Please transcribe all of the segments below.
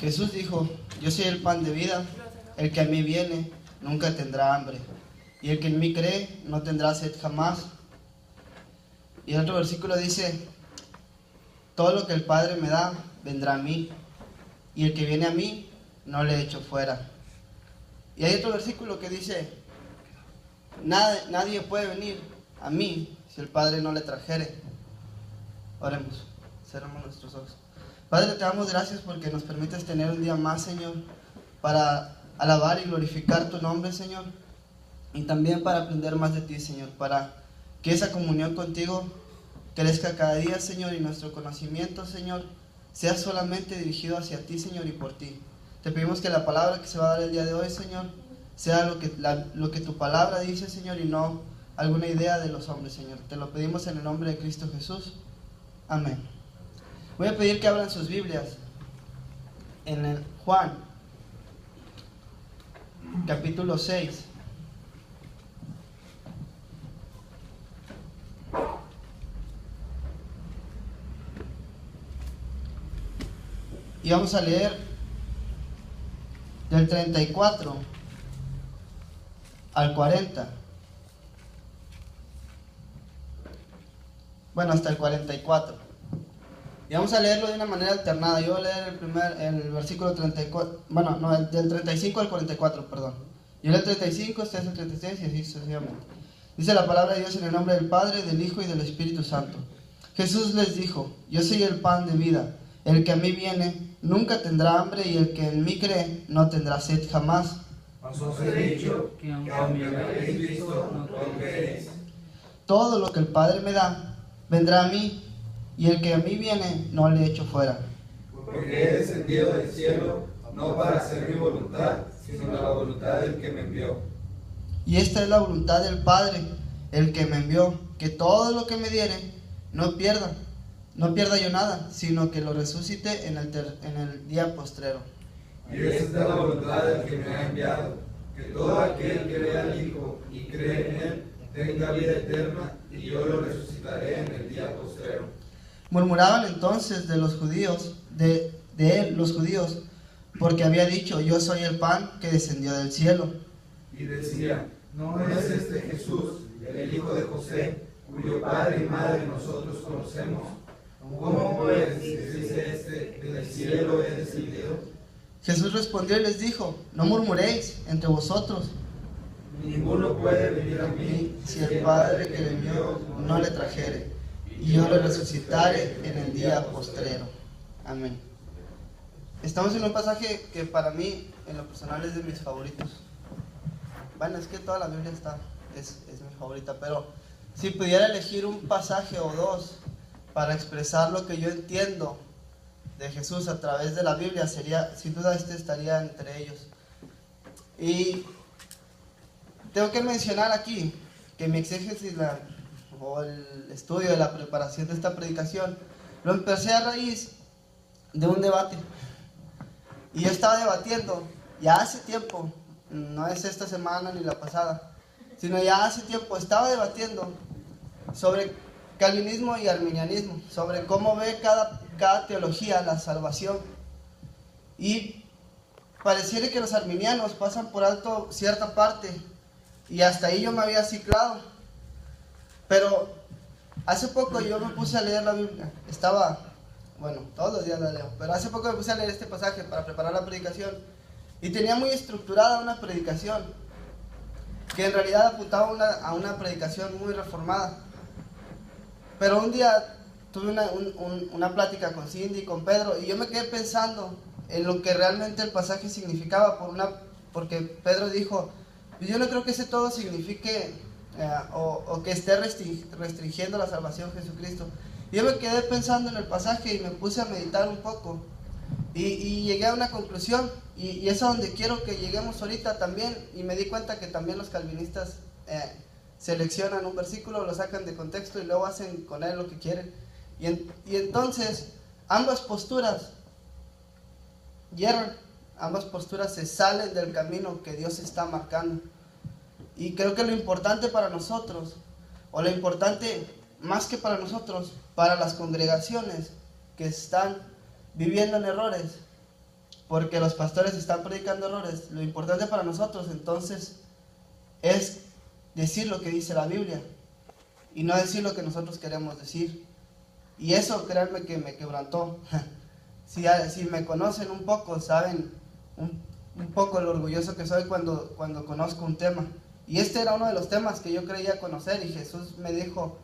Jesús dijo: yo soy el pan de vida, el que a mí viene nunca tendrá hambre, y el que en mí cree no tendrá sed jamás. Y el otro versículo dice: todo lo que el Padre me da vendrá a mí, y el que viene a mí no le echo fuera. Y hay otro versículo que dice: nadie puede venir a mí si el Padre no le trajere. Oremos, cerramos nuestros ojos. Padre, te damos gracias porque nos permites tener un día más, Señor, para alabar y glorificar tu nombre, Señor, y también para aprender más de ti, Señor, para que esa comunión contigo crezca cada día, Señor, y nuestro conocimiento, Señor, sea solamente dirigido hacia ti, Señor, y por ti. Te pedimos que la palabra que se va a dar el día de hoy, Señor, sea lo que tu palabra dice, Señor, y no alguna idea de los hombres, Señor. Te lo pedimos en el nombre de Cristo Jesús. Amén. Voy a pedir que abran sus Biblias en el Juan, capítulo 6. Y vamos a leer del 34 al 40. Bueno, hasta el 44. Y vamos a leerlo de una manera alternada. Yo voy a leer el versículo 34, bueno, no, del 35 al 44, perdón. Yo leo el 35, este es el 36 y así sucesivamente. Dice la palabra de Dios en el nombre del Padre, del Hijo y del Espíritu Santo. Jesús les dijo: yo soy el pan de vida. El que a mí viene nunca tendrá hambre, y el que en mí cree no tendrá sed jamás. Os he dicho que aunque me habéis visto, no creéis. Todo lo que el Padre me da vendrá a mí, y el que a mí viene no le echo fuera. Porque he descendido del cielo no para hacer mi voluntad, sino la voluntad del que me envió. Y esta es la voluntad del Padre, el que me envió, que todo lo que me diere no pierda yo nada, sino que lo resucite en el día postrero. Y esta es la voluntad del que me ha enviado, que todo aquel que vea al Hijo y cree en él tenga vida eterna, y yo lo resucitaré en el día postrero. Murmuraban entonces de los judíos, de él los judíos, porque había dicho: yo soy el pan que descendió del cielo. Y decía: ¿no es este Jesús, el hijo de José, cuyo padre y madre nosotros conocemos? ¿Cómo pues dice este, del cielo he descendido? Jesús respondió y les dijo: no murmuréis entre vosotros. Ninguno puede venir a mí si el Padre que le envió no le trajere, y yo le resucitaré en el día postrero. Amén. Estamos en un pasaje que para mí, en lo personal, es de mis favoritos. Bueno, es que toda la Biblia es mi favorita, pero si pudiera elegir un pasaje o dos para expresar lo que yo entiendo de Jesús a través de la Biblia, sería, sin duda, estaría entre ellos. Y tengo que mencionar aquí que mi exégesis o el estudio de la preparación de esta predicación lo empecé a raíz de un debate. Y yo estaba debatiendo ya hace tiempo, no es esta semana ni la pasada, sino ya hace tiempo estaba debatiendo sobre calvinismo y arminianismo, sobre cómo ve cada teología la salvación. Y pareciera que los arminianos pasan por alto cierta parte, y hasta ahí yo me había ciclado. Pero hace poco yo me puse a leer la Biblia. Bueno, todos los días la leo, pero hace poco me puse a leer este pasaje para preparar la predicación, y tenía muy estructurada una predicación que en realidad apuntaba a una predicación muy reformada. Pero un día tuve una plática con Cindy y con Pedro, y yo me quedé pensando en lo que realmente el pasaje significaba, porque Pedro dijo: yo no creo que ese todo signifique o que esté restringiendo la salvación Jesucristo. Y yo me quedé pensando en el pasaje y me puse a meditar un poco, y llegué a una conclusión, y es a donde quiero que lleguemos ahorita también. Y me di cuenta que también los calvinistas seleccionan un versículo, lo sacan de contexto y luego hacen con él lo que quieren, y entonces ambas posturas hierran, ambas posturas se salen del camino que Dios está marcando. Y creo que lo importante para nosotros, o lo importante más que para nosotros, para las congregaciones que están viviendo en errores, porque los pastores están predicando errores. Lo importante para nosotros entonces es decir lo que dice la Biblia y no decir lo que nosotros queremos decir. Y eso, créanme que me quebrantó. Si me conocen un poco, saben un poco lo orgulloso que soy cuando conozco un tema. Y este era uno de los temas que yo creía conocer, y Jesús me dijo,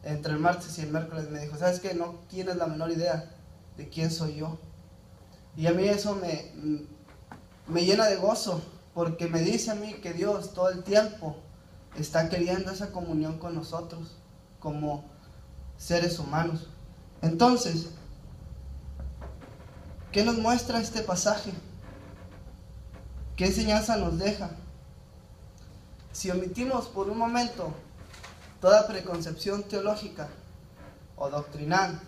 entre el martes y el miércoles, me dijo, ¿sabes qué? No tienes la menor idea de quién soy yo. Y a mí eso me llena de gozo, porque me dice a mí que Dios todo el tiempo está queriendo esa comunión con nosotros como seres humanos. Entonces, ¿qué nos muestra este pasaje? ¿Qué enseñanza nos deja? Si omitimos por un momento toda preconcepción teológica o doctrinal,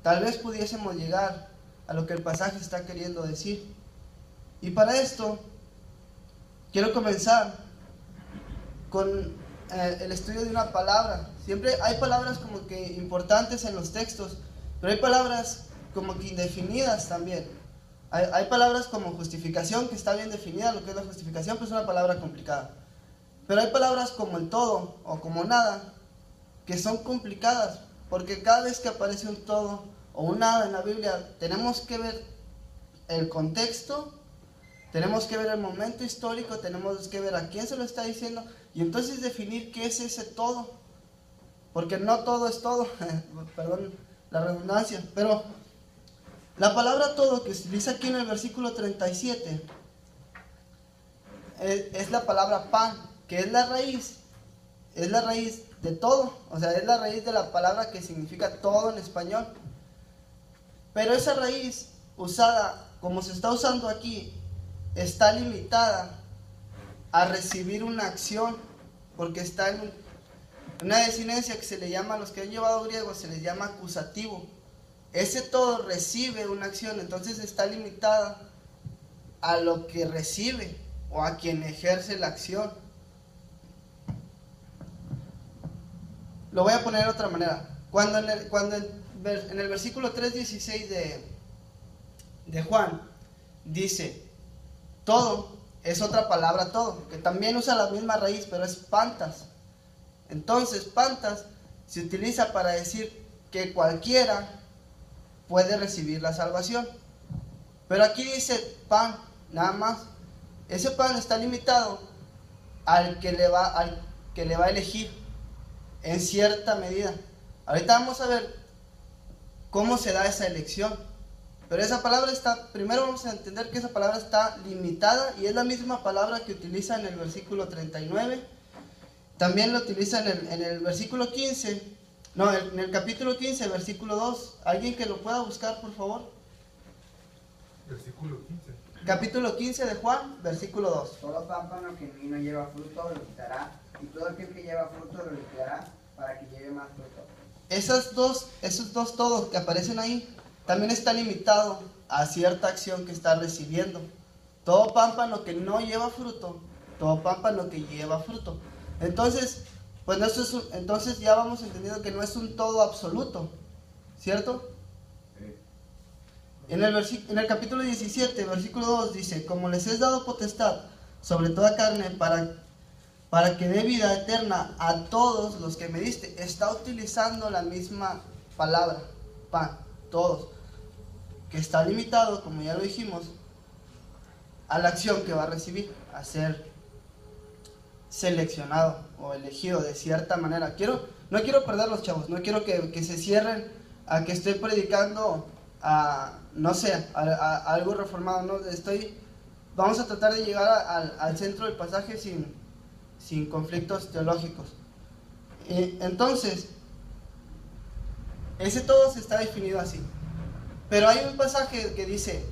tal vez pudiésemos llegar a lo que el pasaje está queriendo decir. Y para esto quiero comenzar con el estudio de una palabra. Siempre hay palabras como que importantes en los textos, pero hay palabras como que indefinidas también. Hay palabras como justificación, que está bien definida lo que es la justificación, pero es una palabra complicada. Pero hay palabras como el todo o como nada, que son complicadas, porque cada vez que aparece un todo o un nada en la Biblia, tenemos que ver el contexto, tenemos que ver el momento histórico, tenemos que ver a quién se lo está diciendo, y entonces definir qué es ese todo, porque no todo es todo, perdón la redundancia, pero la palabra todo que se utiliza aquí en el versículo 37 es la palabra pan, que es la raíz de todo, o sea, es la raíz de la palabra que significa todo en español. Pero esa raíz usada como se está usando aquí está limitada a recibir una acción, porque está en una desinencia que se le llama, a los que han llevado griego, se les llama acusativo. Ese todo recibe una acción, entonces está limitada a lo que recibe o a quien ejerce la acción. Lo voy a poner de otra manera. Cuando en el versículo 3:16 de Juan dice todo, es otra palabra todo, que también usa la misma raíz, pero es pantas. Entonces pantas se utiliza para decir que cualquiera puede recibir la salvación. Pero aquí dice pan, nada más. Ese pan está limitado al que le va a elegir en cierta medida. Ahorita vamos a ver cómo se da esa elección. Pero esa palabra primero vamos a entender que esa palabra está limitada, y es la misma palabra que utiliza en el versículo 39. También lo utiliza en el versículo 15. No, en el capítulo 15, versículo 2. ¿Alguien que lo pueda buscar, por favor? Versículo 15. Capítulo 15 de Juan, versículo 2. Todo pámpano que en mí no lleva fruto lo quitará, y todo aquel que lleva fruto lo limpiará, para que lleve más fruto. Esos dos todos que aparecen ahí, también está limitado a cierta acción que está recibiendo. Todo pámpano que no lleva fruto, todo pámpano que lleva fruto. Entonces, pues entonces ya vamos entendiendo que no es un todo absoluto, ¿cierto? En el capítulo 17, versículo 2 dice: como les he dado potestad sobre toda carne para que dé vida eterna a todos los que me diste. Está utilizando la misma palabra, pan, todos, que está limitado, como ya lo dijimos, a la acción que va a recibir, a ser seleccionado o elegido de cierta manera. No quiero perderlos, chavos, no quiero que se cierren a que estoy predicando no sé, a algo reformado, ¿no? Vamos a tratar de llegar al centro del pasaje sin conflictos teológicos. Entonces, ese todo se está definido así. Pero hay un pasaje que dice,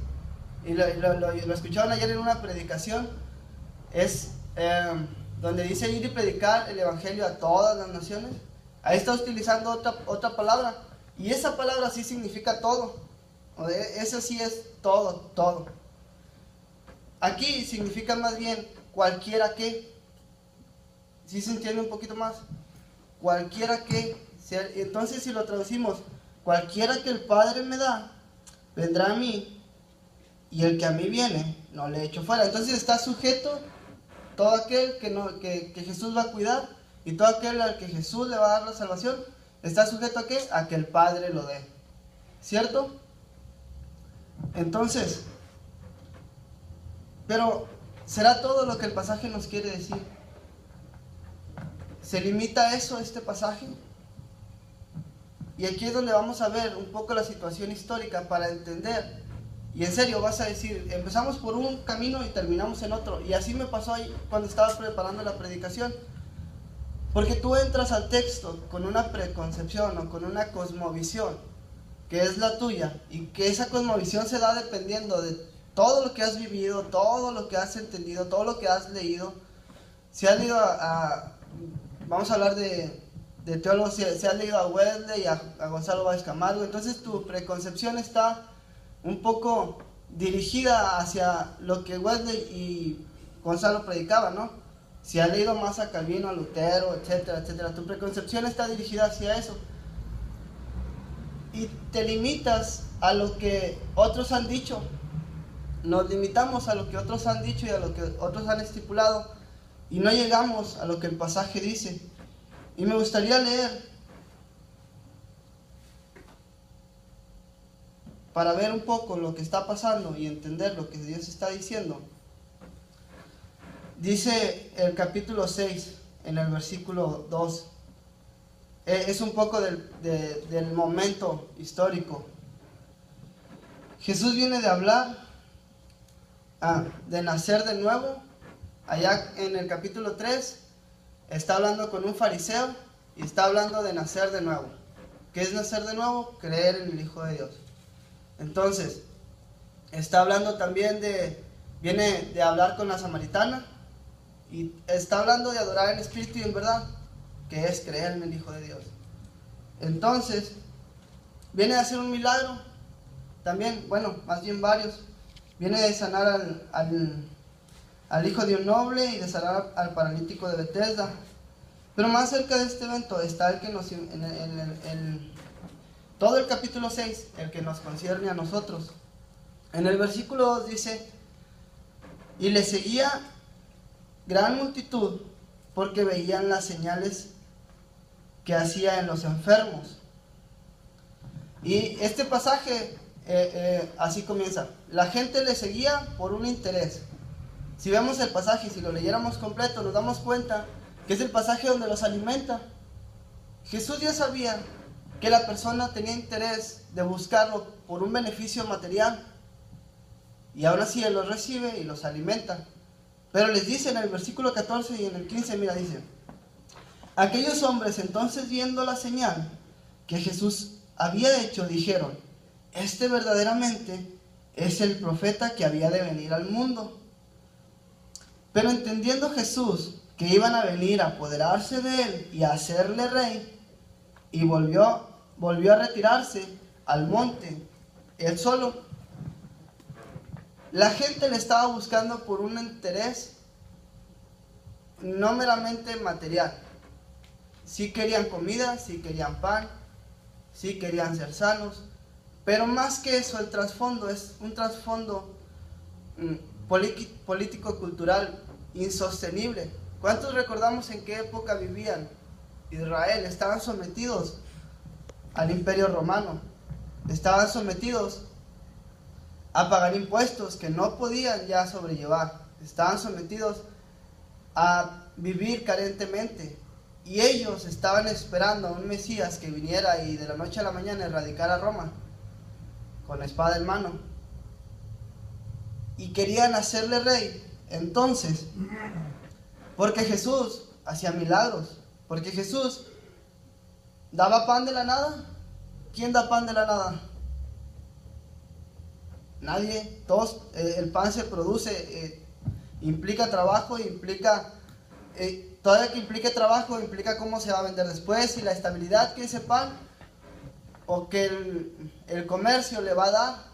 y lo escucharon ayer en una predicación, es donde dice ir y predicar el evangelio a todas las naciones. Ahí está utilizando otra palabra, y esa palabra sí significa todo. Eso sí es todo, todo. Aquí significa más bien cualquiera que. ¿Sí se entiende un poquito más? Cualquiera que. Entonces, si lo traducimos, cualquiera que el Padre me da, vendrá a mí, y el que a mí viene, no le echo fuera. Entonces está sujeto todo aquel que Jesús va a cuidar, y todo aquel al que Jesús le va a dar la salvación, está sujeto a ¿qué? A que el Padre lo dé. ¿Cierto? Entonces, pero ¿será todo lo que el pasaje nos quiere decir? ¿Se limita a eso este pasaje? Y aquí es donde vamos a ver un poco la situación histórica para entender. Y en serio vas a decir, empezamos por un camino y terminamos en otro. Y así me pasó ahí cuando estaba preparando la predicación. Porque tú entras al texto con una preconcepción o con una cosmovisión que es la tuya, y que esa cosmovisión se da dependiendo de todo lo que has vivido, todo lo que has entendido, todo lo que has leído. Si has leído vamos a hablar de teólogos, si has leído a Wesley y a Gonzalo Báez Camargo, entonces tu preconcepción está un poco dirigida hacia lo que Wesley y Gonzalo predicaban, ¿no? Si has leído más a Calvino, a Lutero, etcétera, etcétera, tu preconcepción está dirigida hacia eso. Y te limitas a lo que otros han dicho. Nos limitamos a lo que otros han dicho y a lo que otros han estipulado, y no llegamos a lo que el pasaje dice. Y me gustaría leer para ver un poco lo que está pasando y entender lo que Dios está diciendo. Dice el capítulo 6 en el versículo 2. Es un poco del momento histórico. Jesús viene de hablar de nacer de nuevo. Allá en el capítulo 3 está hablando con un fariseo y está hablando de nacer de nuevo. ¿Qué es nacer de nuevo? Creer en el Hijo de Dios. Entonces, está hablando también viene de hablar con la samaritana, y está hablando de adorar en espíritu y en verdad, que es creer en el Hijo de Dios. Entonces, viene a hacer un milagro, también, bueno, más bien varios. Viene de sanar al hijo de un noble y de sanar al paralítico de Betesda. Pero más cerca de este evento está el que nos, todo el capítulo 6, el que nos concierne a nosotros. En el versículo 2 dice: y le seguía gran multitud, porque veían las señales que hacía en los enfermos. Y este pasaje así comienza: la gente le seguía por un interés. Si vemos el pasaje, si lo leyéramos completo, nos damos cuenta que es el pasaje donde los alimenta. Jesús ya sabía que la persona tenía interés de buscarlo por un beneficio material, y aún así Él los recibe y los alimenta. Pero les dice en el versículo 14 y en el 15, mira, dice: aquellos hombres entonces, viendo la señal que Jesús había hecho, dijeron: este verdaderamente es el profeta que había de venir al mundo. Pero entendiendo Jesús que iban a venir a apoderarse de él y a hacerle rey, y volvió a retirarse al monte, él solo. La gente le estaba buscando por un interés no meramente material. Sí querían comida, sí querían pan, sí querían ser sanos, pero más que eso, el trasfondo es un trasfondo político-cultural insostenible. ¿Cuántos recordamos en qué época vivían? Israel, estaban sometidos al Imperio Romano, estaban sometidos a pagar impuestos que no podían ya sobrellevar, estaban sometidos a vivir carentemente, y ellos estaban esperando a un Mesías que viniera y de la noche a la mañana erradicara Roma con la espada en mano, y querían hacerle rey. Entonces, porque Jesús hacía milagros, porque Jesús daba pan de la nada. ¿Quién da pan de la nada? Nadie. Todos, el pan se produce, implica trabajo, implica todavía que implique trabajo, implica cómo se va a vender después y la estabilidad que ese pan o que el comercio le va a dar.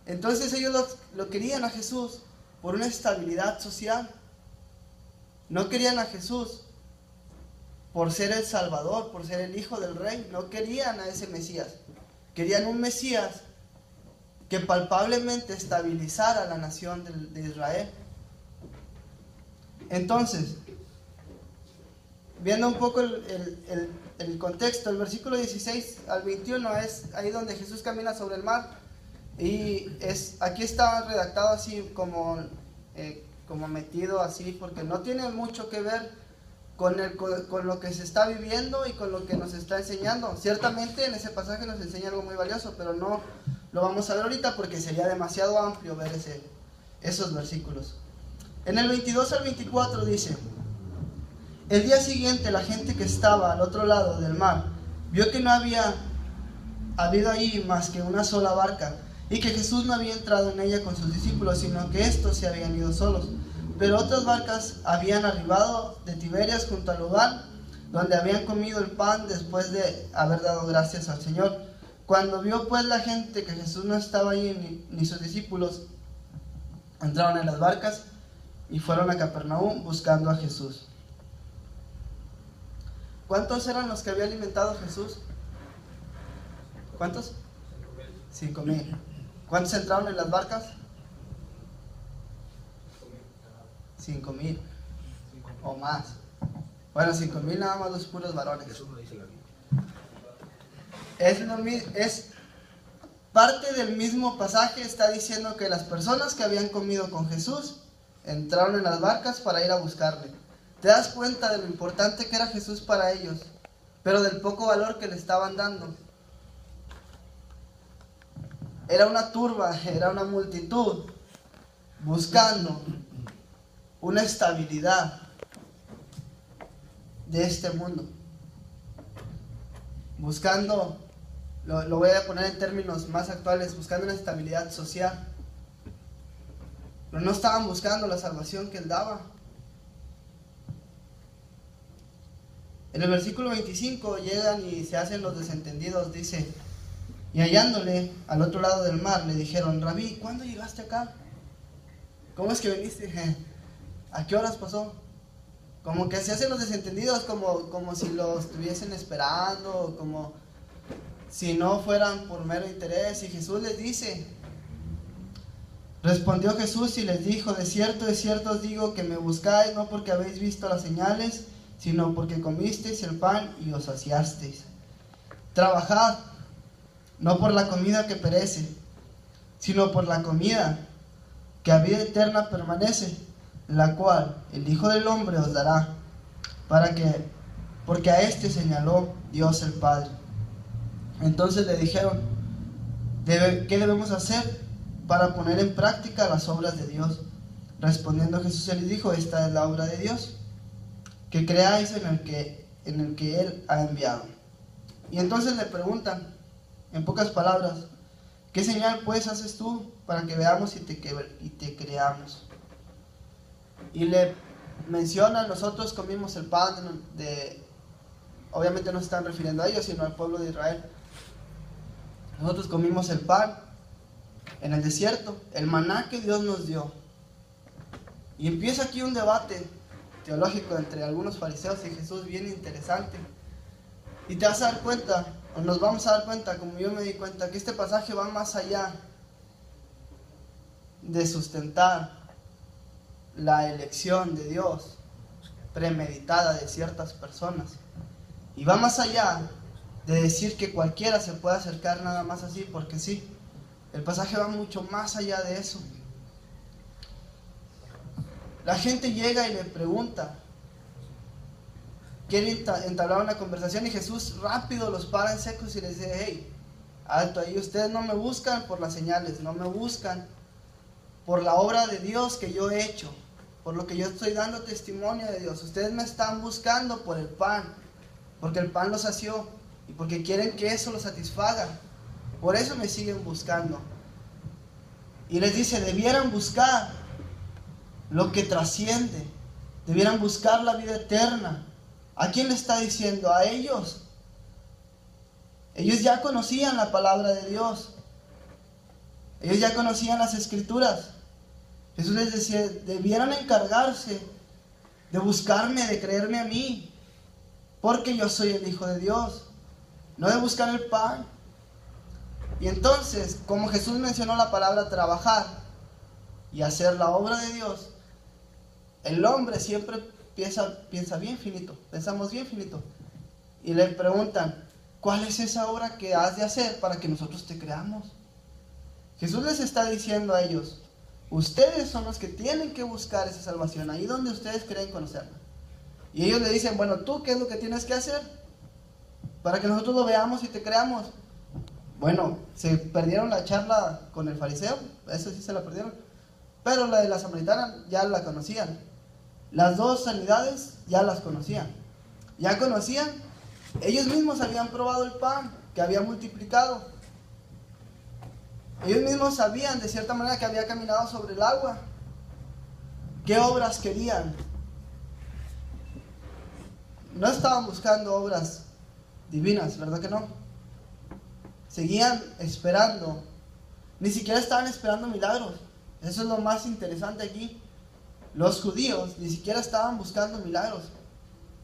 Entonces ellos lo querían a Jesús por una estabilidad social. No querían a Jesús por ser el Salvador, por ser el Hijo del Rey. No querían a ese Mesías. Querían un Mesías que palpablemente estabilizara la nación de Israel. Entonces, viendo un poco el contexto, el versículo 16 al 21 es ahí donde Jesús camina sobre el mar, y aquí está redactado así como metido así, porque no tiene mucho que ver con lo que se está viviendo y con lo que nos está enseñando. Ciertamente en ese pasaje nos enseña algo muy valioso, pero no lo vamos a ver ahorita porque sería demasiado amplio ver esos versículos. En el 22 al 24 dice: el día siguiente la gente que estaba al otro lado del mar vio que no había habido ahí más que una sola barca, y que Jesús no había entrado en ella con sus discípulos, sino que estos se habían ido solos. Pero otras barcas habían arribado de Tiberias junto al lugar donde habían comido el pan después de haber dado gracias al Señor. Cuando vio pues la gente que Jesús no estaba allí ni sus discípulos, entraron en las barcas y fueron a Capernaum buscando a Jesús. ¿Cuántos eran los que había alimentado Jesús? ¿Cuántos? 5,000. ¿Cuántos entraron en las barcas? 5,000 o más. Bueno, 5,000 nada más los puros varones. Es parte del mismo pasaje. Está diciendo que las personas que habían comido con Jesús entraron en las barcas para ir a buscarle. Te das cuenta de lo importante que era Jesús para ellos, pero del poco valor que le estaban dando. Era una turba, era una multitud buscando una estabilidad de este mundo, buscando, lo voy a poner en términos más actuales, buscando una estabilidad social, pero no estaban buscando la salvación que Él daba. En el versículo 25 llegan y se hacen los desentendidos. Dice: y hallándole al otro lado del mar, le dijeron: Rabí, ¿cuándo llegaste acá? ¿Cómo es que viniste? ¿A qué horas pasó? Como que se hacen los desentendidos, como si lo estuviesen esperando, como si no fueran por mero interés. Y Jesús les dice: respondió Jesús y les dijo: de cierto os digo que me buscáis no porque habéis visto las señales, sino porque comisteis el pan y os saciasteis. Trabajad, no por la comida que perece, sino por la comida que a vida eterna permanece, la cual el Hijo del Hombre os dará, porque a este señaló Dios el Padre. Entonces le dijeron: ¿qué debemos hacer para poner en práctica las obras de Dios? Respondiendo Jesús les dijo: esta es la obra de Dios, que creáis en el que Él ha enviado. Y entonces le preguntan, en pocas palabras: ¿qué señal pues haces tú para que veamos y te creamos? Y le mencionan: nosotros comimos el pan obviamente no se están refiriendo a ellos, sino al pueblo de Israel. Nosotros comimos el pan en el desierto, el maná que Dios nos dio. Y empieza aquí un debate teológico entre algunos fariseos y Jesús bien interesante. Y te vas a dar cuenta, o nos vamos a dar cuenta, como yo me di cuenta, que este pasaje va más allá de sustentar la elección de Dios premeditada de ciertas personas, y va más allá de decir que cualquiera se puede acercar nada más así porque sí. El pasaje va mucho más allá de eso. La gente llega y le pregunta, quiere entablar una conversación, y Jesús rápido los para en secos y les dice: hey, alto ahí, ustedes no me buscan por las señales, no me buscan por la obra de Dios que yo he hecho, por lo que yo estoy dando testimonio de Dios. Ustedes me están buscando por el pan, porque el pan los sació y porque quieren que eso los satisfaga. Por eso me siguen buscando. Y les dice: debieran buscar lo que trasciende, debieran buscar la vida eterna. ¿A quién le está diciendo? A ellos. Ellos ya conocían la palabra de Dios, ellos ya conocían las escrituras. Jesús les decía: debieran encargarse de buscarme, de creerme a mí, porque yo soy el Hijo de Dios, no de buscar el pan. Y entonces, como Jesús mencionó la palabra trabajar y hacer la obra de Dios, el hombre siempre piensa bien finito, pensamos bien finito. Y le preguntan, ¿cuál es esa obra que has de hacer para que nosotros te creamos? Jesús les está diciendo a ellos, ustedes son los que tienen que buscar esa salvación, ahí donde ustedes creen conocerla. Y ellos le dicen, bueno, ¿tú qué es lo que tienes que hacer para que nosotros lo veamos y te creamos? Bueno, se perdieron la charla con el fariseo, eso sí se la perdieron, pero la de la samaritana ya la conocían. Las dos sanidades ya las conocían. Ya conocían, ellos mismos habían probado el pan que había multiplicado. Ellos mismos sabían de cierta manera que había caminado sobre el agua. ¿Qué obras querían? No estaban buscando obras divinas, ¿verdad que no? Seguían esperando. Ni siquiera estaban esperando milagros. Eso es lo más interesante aquí. Los judíos ni siquiera estaban buscando milagros.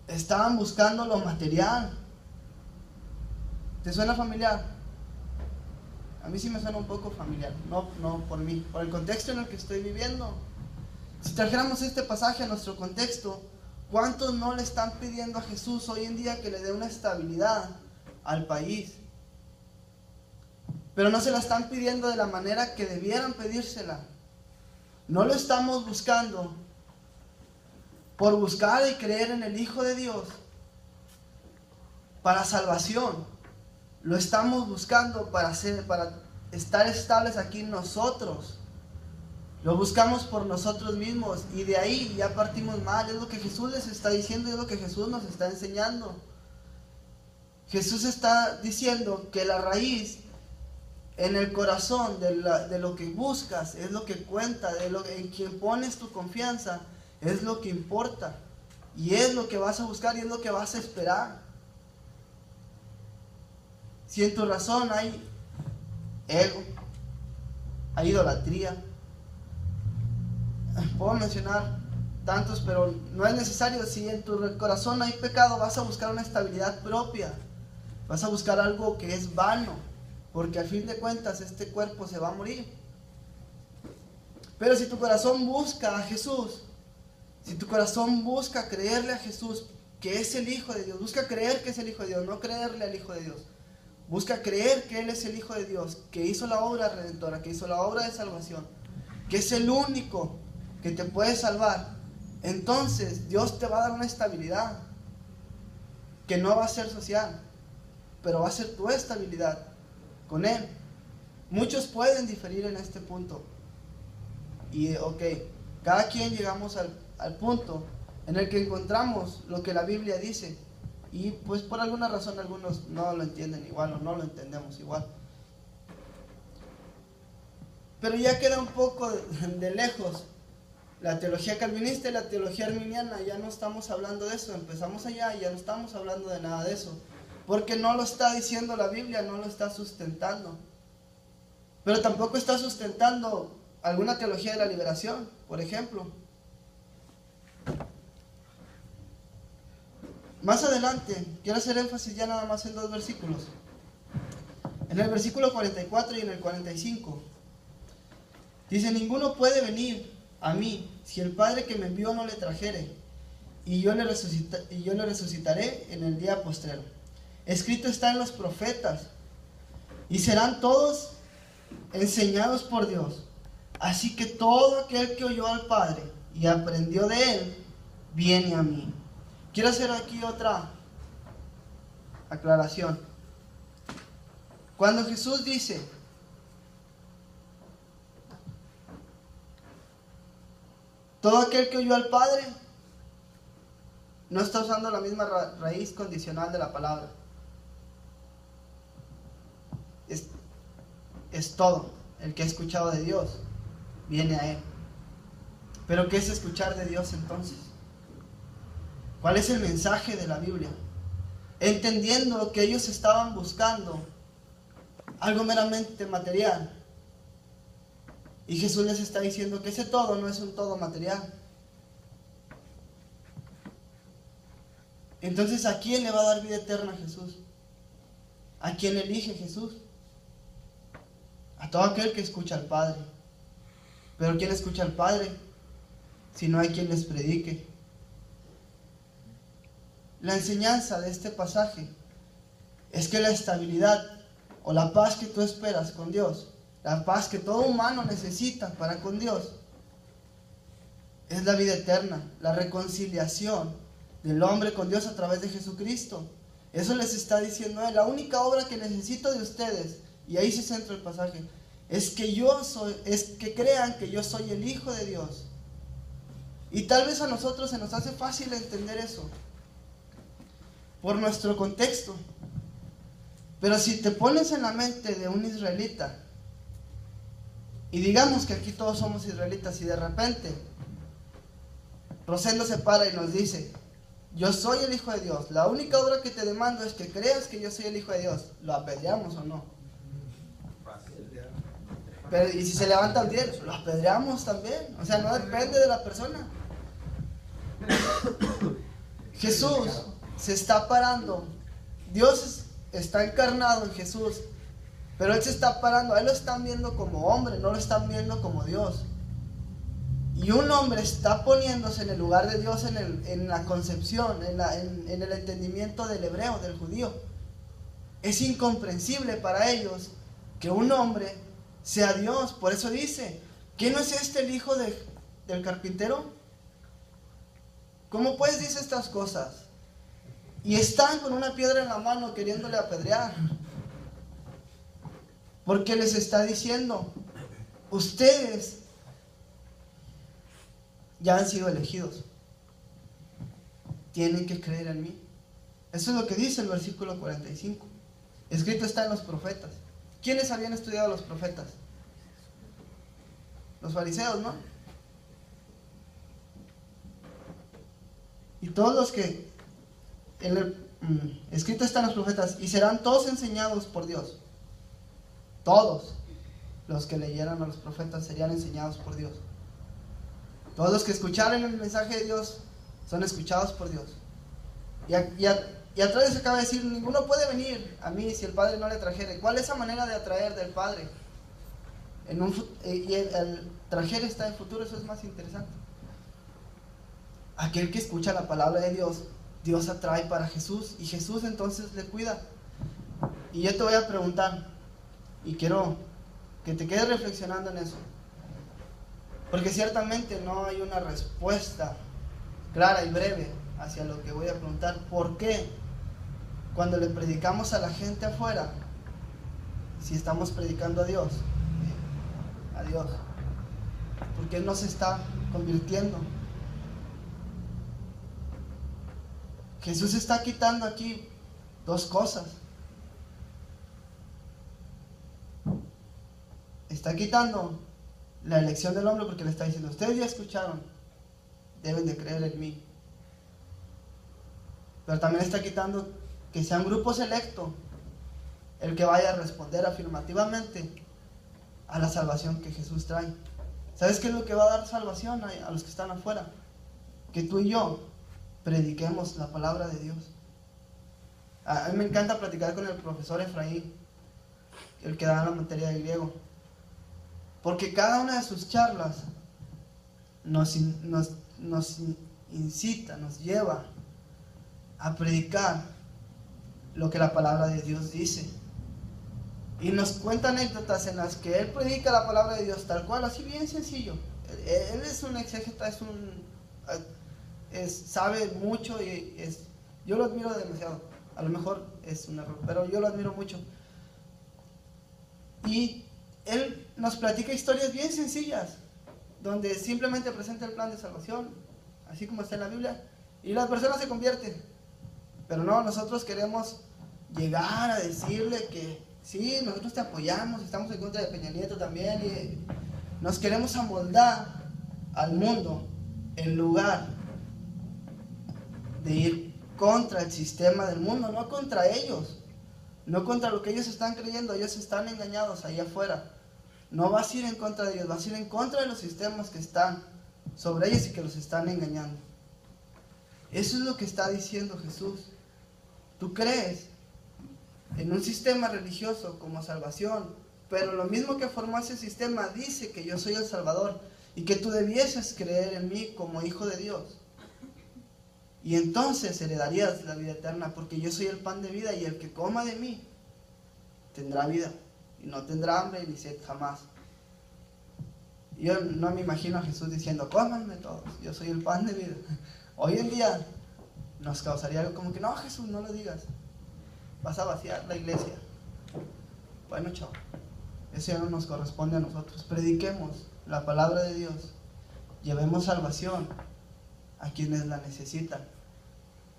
Estaban buscando lo material. ¿Te suena familiar? A mí sí me suena un poco familiar. No por mí, por el contexto en el que estoy viviendo. Si trajéramos este pasaje a nuestro contexto, ¿cuántos no le están pidiendo a Jesús hoy en día que le dé una estabilidad al país? Pero no se la están pidiendo de la manera que debieran pedírsela. No lo estamos buscando por buscar y creer en el Hijo de Dios para salvación. Lo estamos buscando para estar estables aquí nosotros. Lo buscamos por nosotros mismos y de ahí ya partimos mal. Es lo que Jesús les está diciendo, es lo que Jesús nos está enseñando. Jesús está diciendo que la raíz en el corazón de lo que buscas es lo que cuenta, en quien pones tu confianza es lo que importa y es lo que vas a buscar y es lo que vas a esperar. Si en tu razón hay ego, hay idolatría, puedo mencionar tantos, pero no es necesario. Si en tu corazón hay pecado, vas a buscar una estabilidad propia, vas a buscar algo que es vano, porque al fin de cuentas este cuerpo se va a morir. Pero si tu corazón busca a Jesús, si tu corazón busca creerle a Jesús que es el Hijo de Dios, busca creer que es el Hijo de Dios, no creerle al Hijo de Dios, busca creer que Él es el Hijo de Dios, que hizo la obra redentora, que hizo la obra de salvación, que es el único que te puede salvar, entonces Dios te va a dar una estabilidad que no va a ser social, pero va a ser tu estabilidad con Él. Muchos pueden diferir en este punto y cada quien llegamos al punto en el que encontramos lo que la Biblia dice y pues por alguna razón algunos no lo entienden igual o no lo entendemos igual, pero ya queda un poco de lejos la teología calvinista y la teología arminiana. Ya no estamos hablando de eso, empezamos allá y ya no estamos hablando de nada de eso, porque no lo está diciendo la Biblia, no lo está sustentando, pero tampoco está sustentando alguna teología de la liberación, por ejemplo. Más adelante, quiero hacer énfasis ya nada más en dos versículos. En el versículo 44 y en el 45. Dice, ninguno puede venir a mí si el Padre que me envió no le trajere, y yo le resucitaré en el día postrero. Escrito está en los profetas, y serán todos enseñados por Dios. Así que todo aquel que oyó al Padre y aprendió de Él, viene a mí. Quiero hacer aquí otra aclaración. Cuando Jesús dice, todo aquel que oyó al Padre, no está usando la misma raíz condicional de la palabra. Es todo. El que ha escuchado de Dios, viene a Él. ¿Pero qué es escuchar de Dios entonces? ¿Cuál es el mensaje de la Biblia? Entendiendo que ellos estaban buscando algo meramente material. Y Jesús les está diciendo que ese todo no es un todo material. Entonces, ¿a quién le va a dar vida eterna Jesús? ¿A quién elige Jesús? A todo aquel que escucha al Padre. Pero ¿quién escucha al Padre si no hay quien les predique? La enseñanza de este pasaje es que la estabilidad o la paz que tú esperas con Dios, la paz que todo humano necesita para con Dios, es la vida eterna, la reconciliación del hombre con Dios a través de Jesucristo. Eso les está diciendo él. La única obra que necesito de ustedes, y ahí se centra el pasaje, es que crean que yo soy el Hijo de Dios. Y tal vez a nosotros se nos hace fácil entender eso por nuestro contexto. Pero si te pones en la mente de un israelita, y digamos que aquí todos somos israelitas, y de repente Rosendo se para y nos dice: yo soy el Hijo de Dios, la única obra que te demando es que creas que yo soy el Hijo de Dios. ¿Lo apedreamos o no? Pero, y si se levanta el día, lo apedreamos también. O sea, no depende de la persona. Jesús se está parando. Dios está encarnado en Jesús, pero Él se está parando. A Él lo están viendo como hombre, no lo están viendo como Dios. Y un hombre está poniéndose en el lugar de Dios en la concepción, en el entendimiento del hebreo, del judío. Es incomprensible para ellos que un hombre sea Dios. Por eso dice: ¿qué no es este el hijo del carpintero? ¿Cómo pues dice estas cosas? Y están con una piedra en la mano queriéndole apedrear, porque les está diciendo: ustedes ya han sido elegidos, tienen que creer en mí. Eso es lo que dice el versículo 45. Escrito está en los profetas. ¿Quiénes habían estudiado a los profetas? Los fariseos, ¿no? Y todos los que escrito está en los profetas, y serán todos enseñados por Dios. Todos los que leyeran a los profetas serían enseñados por Dios. Todos los que escucharan el mensaje de Dios son escuchados por Dios. Y atrás se acaba de decir: ninguno puede venir a mí si el Padre no le trajere. ¿Cuál es esa manera de atraer del Padre? Y el trajer está en futuro. Eso es más interesante. Aquel que escucha la palabra de Dios, Dios atrae para Jesús, y Jesús entonces le cuida. Y yo te voy a preguntar, y quiero que te quedes reflexionando en eso, porque ciertamente no hay una respuesta clara y breve hacia lo que voy a preguntar. ¿Por qué cuando le predicamos a la gente afuera, si estamos predicando a Dios, ¿por qué no se está convirtiendo? Jesús está quitando aquí dos cosas. Está quitando la elección del hombre, porque le está diciendo: ustedes ya escucharon, deben de creer en mí. Pero también está quitando que sea un grupo selecto el que vaya a responder afirmativamente a la salvación que Jesús trae. ¿Sabes qué es lo que va a dar salvación a los que están afuera? Que tú y yo prediquemos la palabra de Dios. A mí me encanta platicar con el profesor Efraín, el que da la materia de griego, porque cada una de sus charlas nos incita, nos lleva a predicar lo que la palabra de Dios dice. Y nos cuenta anécdotas en las que él predica la palabra de Dios tal cual, así bien sencillo. Él es un exégeta, sabe mucho, y yo lo admiro demasiado. A lo mejor es un error, pero yo lo admiro mucho. Y él nos platica historias bien sencillas, donde simplemente presenta el plan de salvación, así como está en la Biblia, y las personas se convierten. Pero no, nosotros queremos llegar a decirle que sí, nosotros te apoyamos, estamos en contra de Peña Nieto también, y nos queremos amoldar al mundo en lugar de ir contra el sistema del mundo, no contra ellos, no contra lo que ellos están creyendo. Ellos están engañados ahí afuera. No vas a ir en contra de ellos, vas a ir en contra de los sistemas que están sobre ellos y que los están engañando. Eso es lo que está diciendo Jesús. ¿Tú crees en un sistema religioso como salvación? pero lo mismo que formó ese sistema dice que yo soy el Salvador y que tú debieses creer en mí como hijo de Dios. Y entonces heredarías la vida eterna, porque yo soy el pan de vida y el que coma de mí tendrá vida y no tendrá hambre ni sed jamás. Yo no me imagino a Jesús diciendo, cómanme todos, yo soy el pan de vida. Hoy en día nos causaría algo como que, no, Jesús, no lo digas, vas a vaciar la iglesia. Bueno, chao, eso ya no nos corresponde a nosotros. Prediquemos la palabra de Dios, llevemos salvación a quienes la necesitan.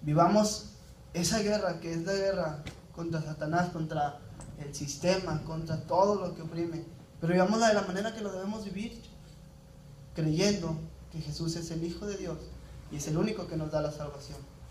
Vivamos esa guerra que es la guerra contra Satanás, contra el sistema, contra todo lo que oprime, pero vivámosla de la manera que lo debemos vivir, creyendo que Jesús es el Hijo de Dios y es el único que nos da la salvación.